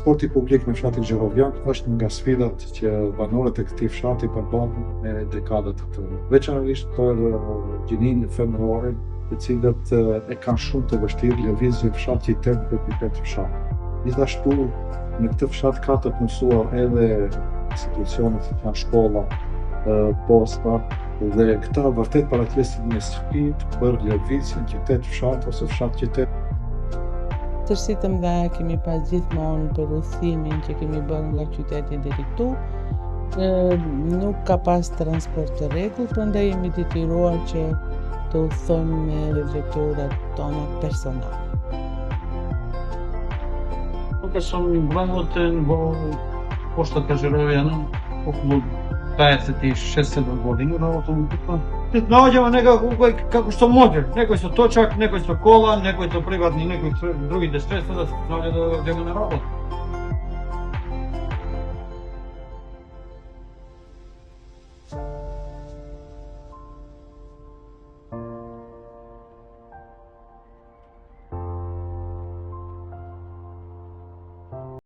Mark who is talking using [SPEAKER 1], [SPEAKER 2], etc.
[SPEAKER 1] porti publik me fshatin Gjerovjan është nga sfidat që banorët e këtij fshati përballen me dekadat të tëra. Veçanërisht për gjininë femërore, të cilët e kanë shumë të vështirë lëvizjen fshat qytet për qytet fshat. Gjithashtu, në këtë fshat ka të mësuar edhe institucionet që janë shkolla, posta, dhe këta vërtet paratresin një sfidë për lëvizjen qytet fshat ose fshat qytet.
[SPEAKER 2] Tërsi të mëdha kemi pas gjithmonë për udhëtimin që kemi bërë nga qyteti deri këtu. Nuk ka pas transport të rregullt, prandaj jemi detyruar që të udhëtojmë me veturat tona personale.
[SPEAKER 3] Тук съм грамотен во пошта Кажеровјана, околу 26-7 години работам тука. Наоѓаме некако како што може, некој со точак, некој со кола, некој со приватни, некој со другите средства да се наоѓа да одиме на работа.